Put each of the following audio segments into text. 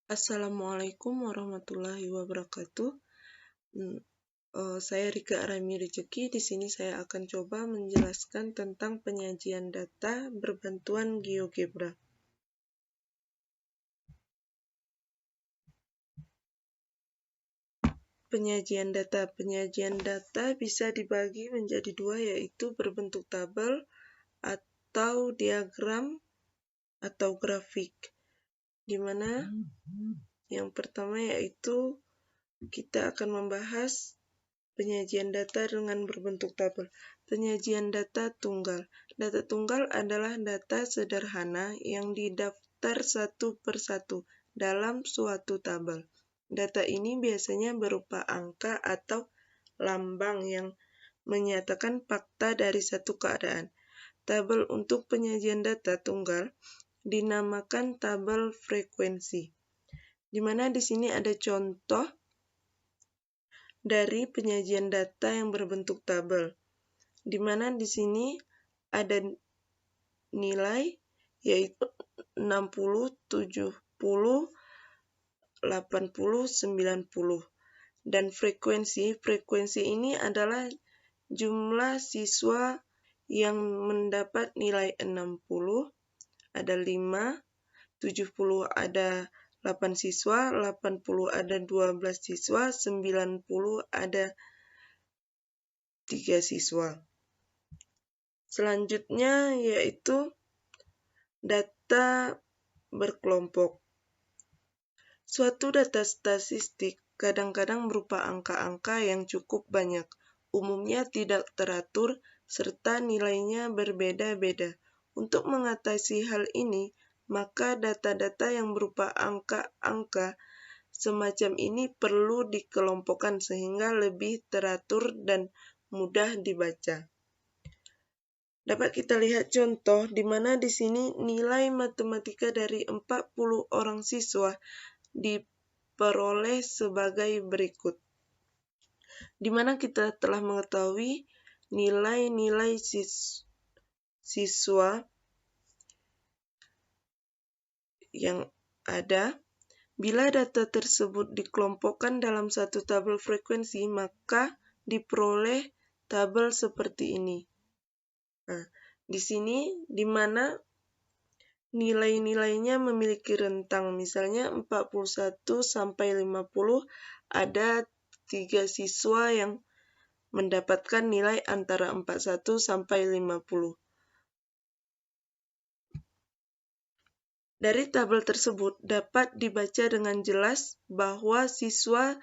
Assalamualaikum warahmatullahi wabarakatuh. Saya Rika Arami Rezeki. Di sini saya akan coba menjelaskan tentang penyajian data berbantuan GeoGebra. Penyajian data bisa dibagi menjadi dua, yaitu berbentuk tabel atau diagram atau grafik. Di mana yang pertama yaitu kita akan membahas penyajian data dengan berbentuk tabel. Penyajian data tunggal. Data tunggal adalah data sederhana yang didaftar satu persatu dalam suatu tabel. Data ini biasanya berupa angka atau lambang yang menyatakan fakta dari satu keadaan. Tabel untuk penyajian data tunggal dinamakan tabel frekuensi. Di mana di sini ada contoh dari penyajian data yang berbentuk tabel, di mana di sini ada nilai yaitu 60, 70, 80, 90. Dan frekuensi ini adalah jumlah siswa yang mendapat nilai 60, ada 5, 70 ada 8 siswa, 80 ada 12 siswa, 90 ada 3 siswa. Selanjutnya yaitu data berkelompok. Suatu data statistik kadang-kadang berupa angka-angka yang cukup banyak, umumnya tidak teratur, serta nilainya berbeda-beda. Untuk mengatasi hal ini, maka data-data yang berupa angka-angka semacam ini perlu dikelompokkan sehingga lebih teratur dan mudah dibaca. Dapat kita lihat contoh di mana di sini nilai matematika dari 40 orang siswa diperoleh sebagai berikut. Di mana kita telah mengetahui nilai-nilai siswa yang ada. Bila data tersebut dikelompokkan dalam satu tabel frekuensi, maka diperoleh tabel seperti ini. Nah, di sini di mana nilai-nilainya memiliki rentang, misalnya 41 sampai 50, ada 3 siswa yang mendapatkan nilai antara 41 sampai 50. Dari tabel tersebut dapat dibaca dengan jelas bahwa siswa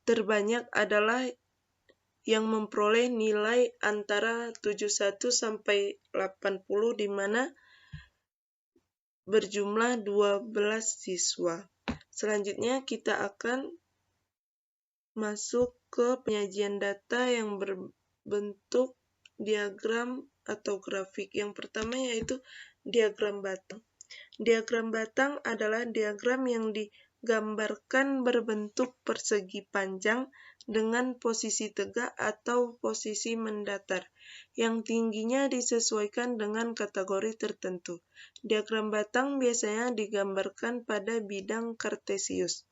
terbanyak adalah yang memperoleh nilai antara 71 sampai 80, di mana berjumlah 12 siswa. Selanjutnya kita akan masuk ke penyajian data yang berbentuk diagram atau grafik. Yang pertama yaitu diagram batang. Diagram batang adalah diagram yang digambarkan berbentuk persegi panjang dengan posisi tegak atau posisi mendatar, yang tingginya disesuaikan dengan kategori tertentu. Diagram batang biasanya digambarkan pada bidang kartesius.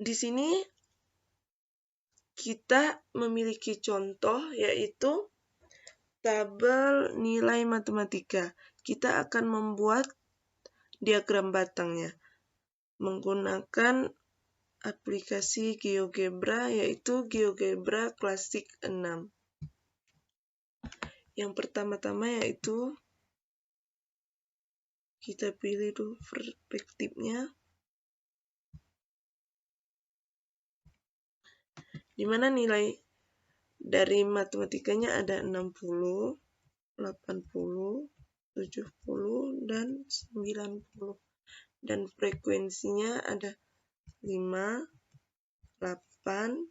Di sini kita memiliki contoh yaitu tabel nilai matematika. Kita akan membuat diagram batangnya menggunakan aplikasi GeoGebra yaitu GeoGebra Classic 6. Yang pertama-tama yaitu kita pilih dulu perspektifnya, di mana nilai dari matematikanya ada 60, 80, 70, dan 90. Dan frekuensinya ada 5, 8,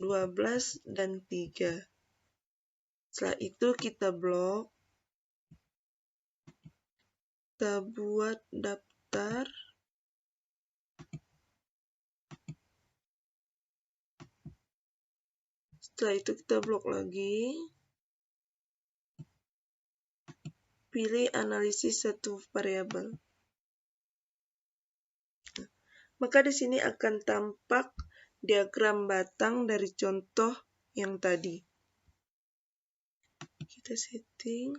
12, dan 3. Setelah itu kita blok, kita buat daftar, setelah itu kita blok lagi, pilih analisis satu variabel. Maka di sini akan tampak diagram batang dari contoh yang tadi. Kita setting.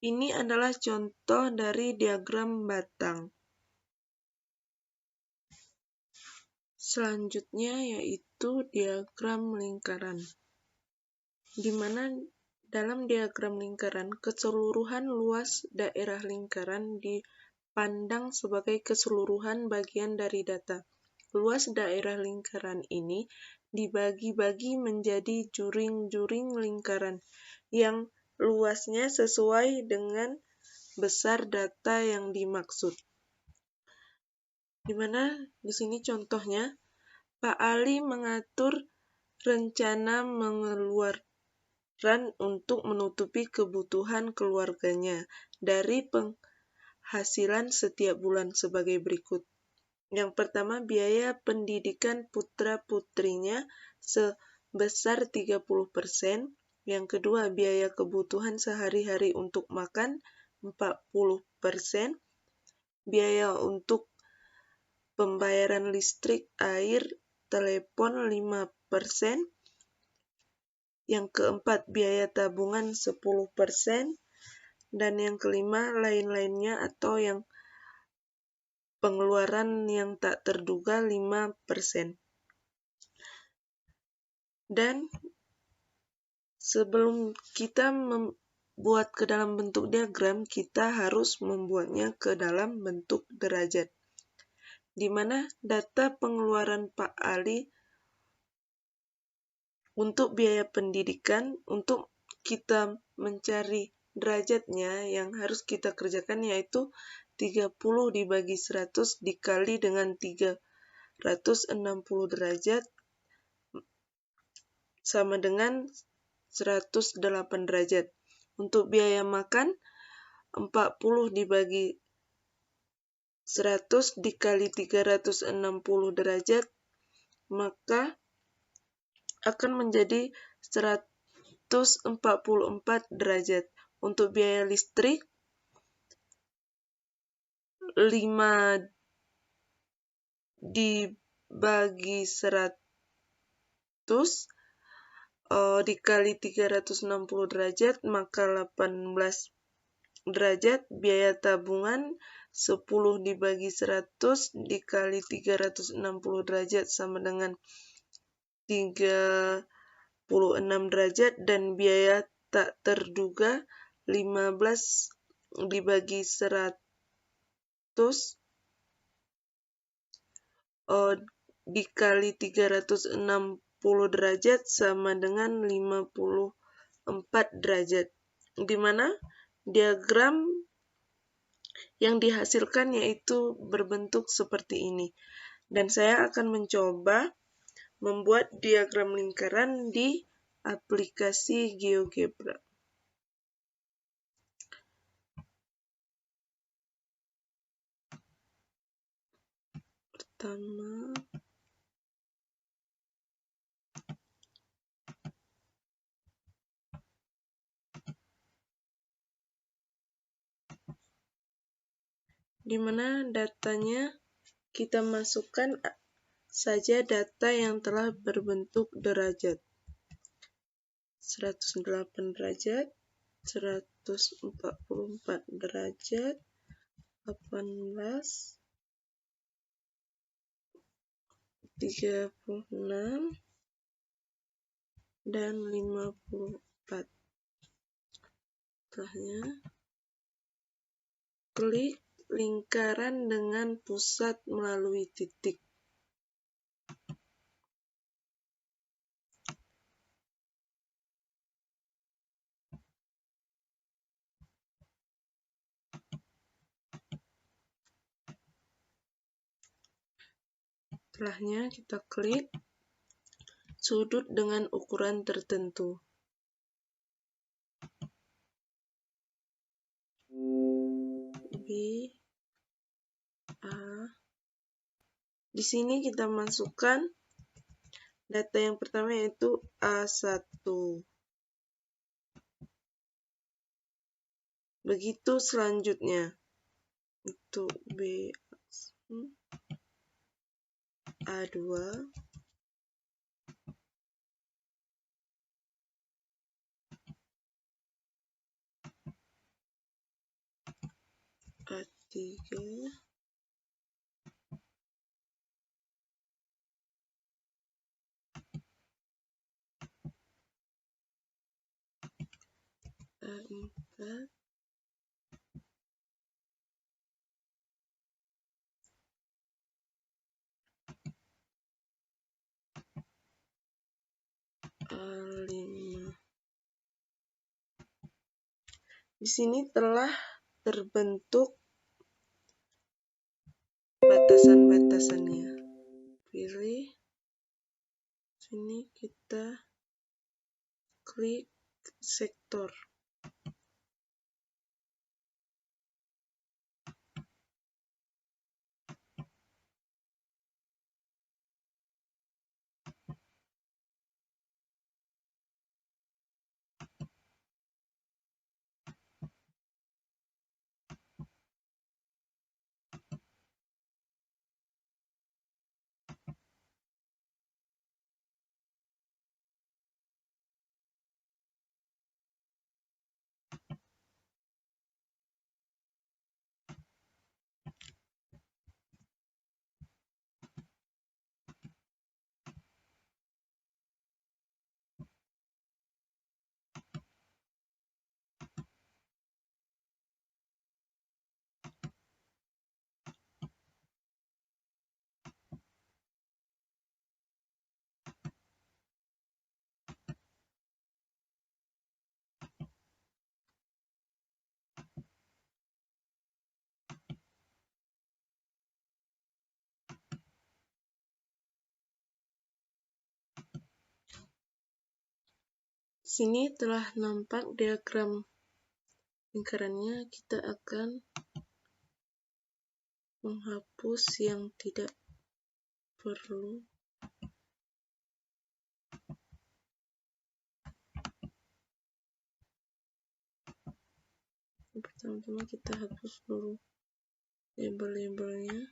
Ini adalah contoh dari diagram batang. Selanjutnya yaitu diagram lingkaran, di mana dalam diagram lingkaran keseluruhan luas daerah lingkaran dipandang sebagai keseluruhan bagian dari data. Luas daerah lingkaran ini dibagi-bagi menjadi juring-juring lingkaran yang luasnya sesuai dengan besar data yang dimaksud. Di mana di sini contohnya, Pak Ali mengatur rencana pengeluaran untuk menutupi kebutuhan keluarganya dari penghasilan setiap bulan sebagai berikut. Yang pertama, biaya pendidikan putra-putrinya sebesar 30%. Yang kedua, biaya kebutuhan sehari-hari untuk makan 40%. Biaya untuk pembayaran listrik, air, telepon 5%. Yang keempat, biaya tabungan 10%. Dan yang kelima, lain-lainnya atau yang pengeluaran yang tak terduga 5%. Dan sebelum kita membuat ke dalam bentuk diagram, kita harus membuatnya ke dalam bentuk derajat, di mana data pengeluaran Pak Ali untuk biaya pendidikan, untuk kita mencari derajatnya yang harus kita kerjakan yaitu 30 dibagi 100 dikali dengan 360 derajat sama dengan 108 derajat. Untuk biaya makan 40 dibagi 100 dikali 360 derajat maka akan menjadi 144 derajat. Untuk biaya listrik 5 dibagi 100 dikali 360 derajat maka 18 derajat. Biaya tabungan 10 dibagi 100 dikali 360 derajat sama dengan 36 derajat. Dan biaya tak terduga 15 dibagi 100 dikali 360 derajat sama dengan 54 derajat. Di mana diagram yang dihasilkan yaitu berbentuk seperti ini. Dan saya akan mencoba membuat diagram lingkaran di aplikasi GeoGebra. Pertama, di mana datanya kita masukkan saja data yang telah berbentuk derajat. 108 derajat, 144 derajat, 18, 36, dan 54. Setelahnya, klik lingkaran dengan pusat melalui titik. Setelahnya kita klik sudut dengan ukuran tertentu. B, A, Di sini kita masukkan data yang pertama yaitu A1. Begitu selanjutnya. Itu B A2 A3 A4 A5. Di sini telah terbentuk batasan-batasannya. Pilih sini, kita klik sektor. Sini telah nampak diagram lingkarannya. Kita akan menghapus yang tidak perlu. Pertama-tama kita hapus dulu label-labelnya.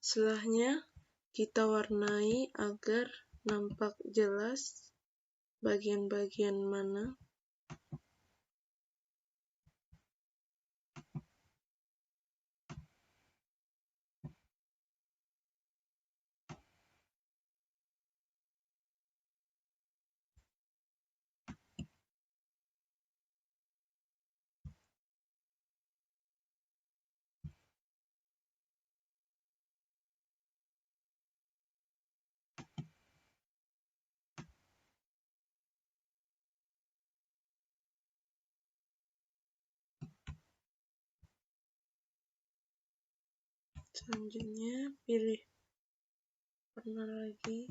Setelahnya kita warnai agar nampak jelas bagian-bagian mana. Selanjutnya pilih warna lagi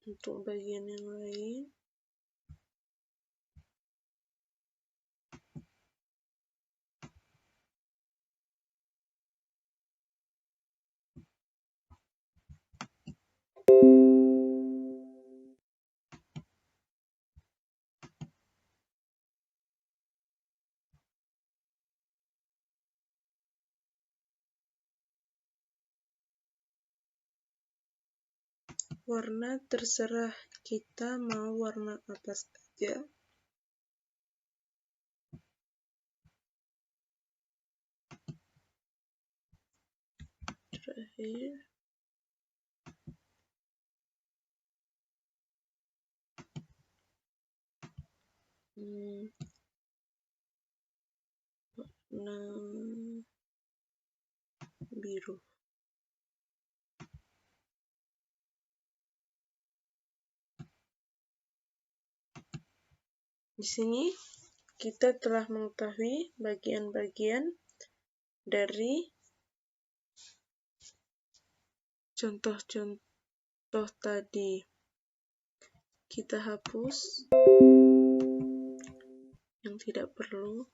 untuk bagian yang lain. Warna terserah kita mau warna apa saja. Terakhir, warna biru. Di sini kita telah mengetahui bagian-bagian dari contoh-contoh tadi. Kita hapus yang tidak perlu.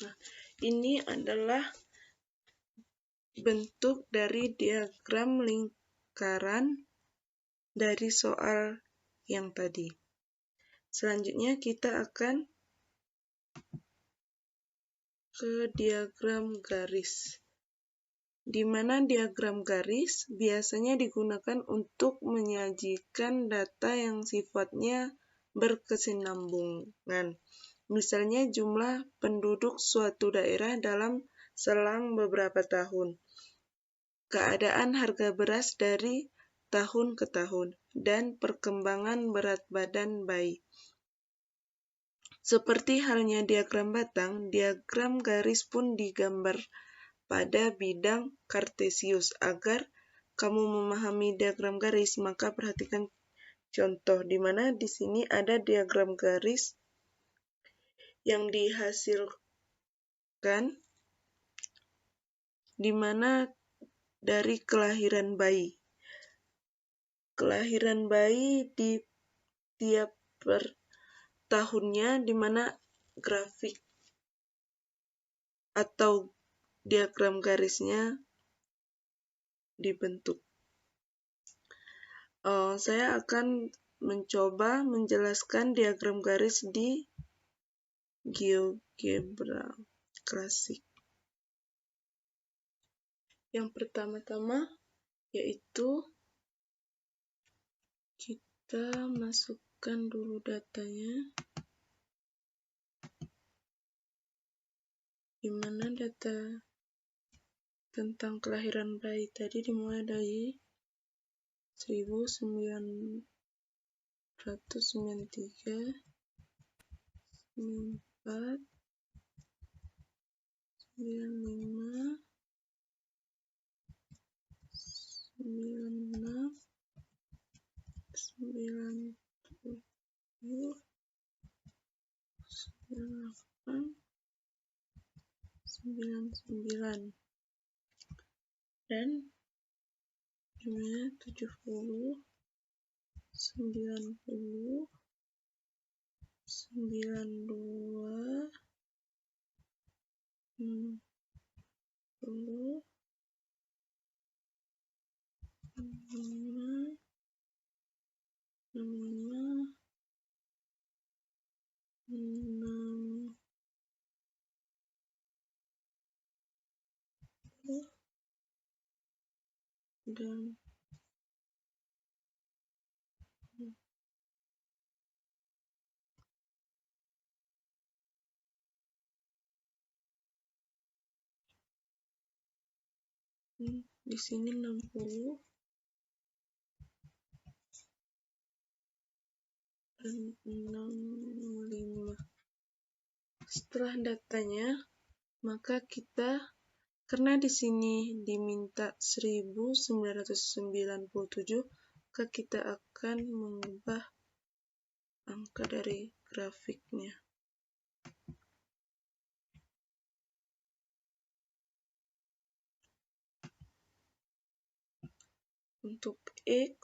Nah, ini adalah bentuk dari diagram lingkaran dari soal yang tadi. Selanjutnya kita akan ke diagram garis, di mana diagram garis biasanya digunakan untuk menyajikan data yang sifatnya berkesinambungan. Misalnya jumlah penduduk suatu daerah dalam selang beberapa tahun, keadaan harga beras dari tahun ke tahun, dan perkembangan berat badan bayi. Seperti halnya diagram batang, diagram garis pun digambar pada bidang kartesius. Agar kamu memahami diagram garis, maka perhatikan contoh di mana di sini ada diagram garis yang dihasilkan di mana dari kelahiran bayi. Kelahiran bayi di tiap tahunnya, di mana grafik atau diagram garisnya dibentuk. Saya akan mencoba menjelaskan diagram garis di GeoGebra klasik. Yang pertama-tama yaitu kita masukkan dulu datanya. di mana data tentang kelahiran bayi tadi dimulai dari 1993, 94, 95, 96, 97, 98, 99, dan 70, 90, 92, 60, 65, 65, 60, dan di sini 60 dan 65. Setelah datanya, maka kita, karena di sini diminta 1997, maka kita akan mengubah angka dari grafiknya. Untuk X,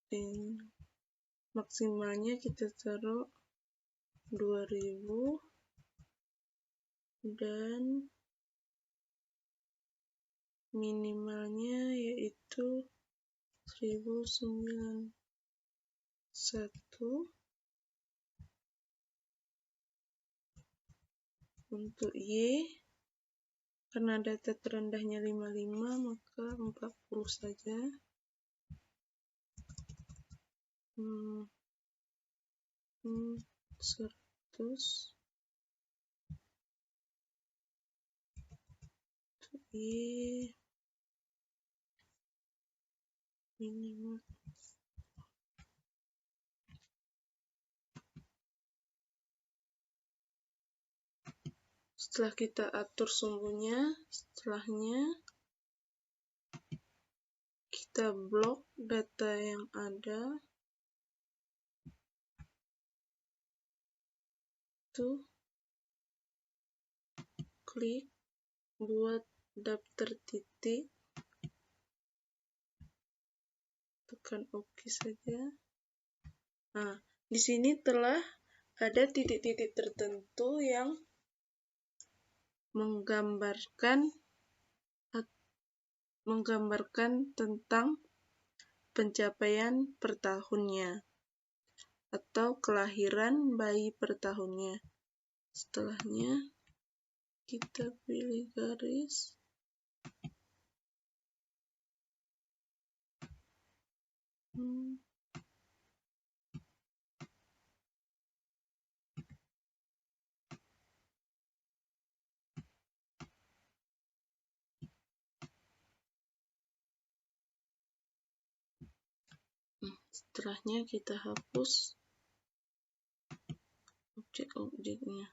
dan maksimalnya kita taruh 2000 dan minimalnya yaitu 1091. Untuk Y, karena data terendahnya 55, maka 40 saja. 100. Untuk Y minimal. Setelah kita atur sumbunya, setelahnya kita blok data yang ada, tuh klik buat daftar titik, tekan OK saja. Nah, di sini telah ada titik-titik tertentu yang menggambarkan tentang pencapaian per tahunnya atau kelahiran bayi per tahunnya. Setelahnya kita pilih garis, setelahnya kita hapus objek-objeknya.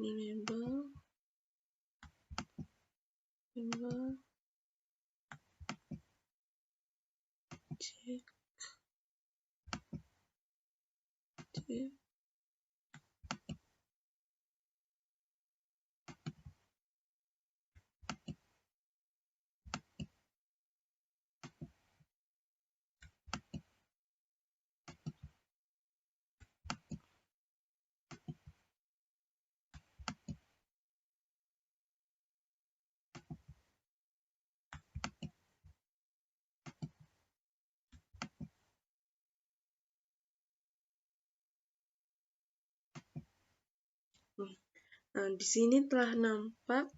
Label, cek, Nah, di sini telah nampak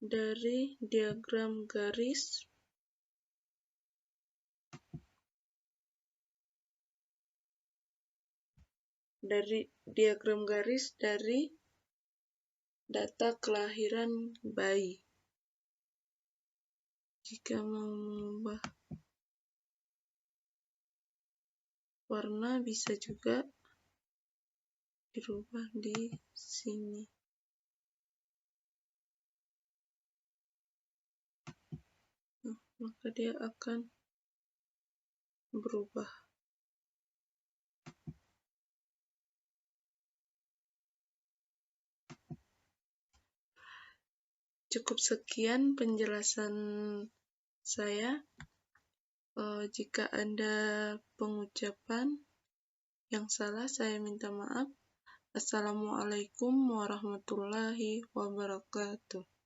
dari diagram garis dari data kelahiran bayi. Jika mau mengubah warna bisa juga dirubah di sini. Nah, maka dia akan berubah. Cukup sekian penjelasan saya. Jika ada pengucapan yang salah, saya minta maaf. Assalamualaikum warahmatullahi wabarakatuh.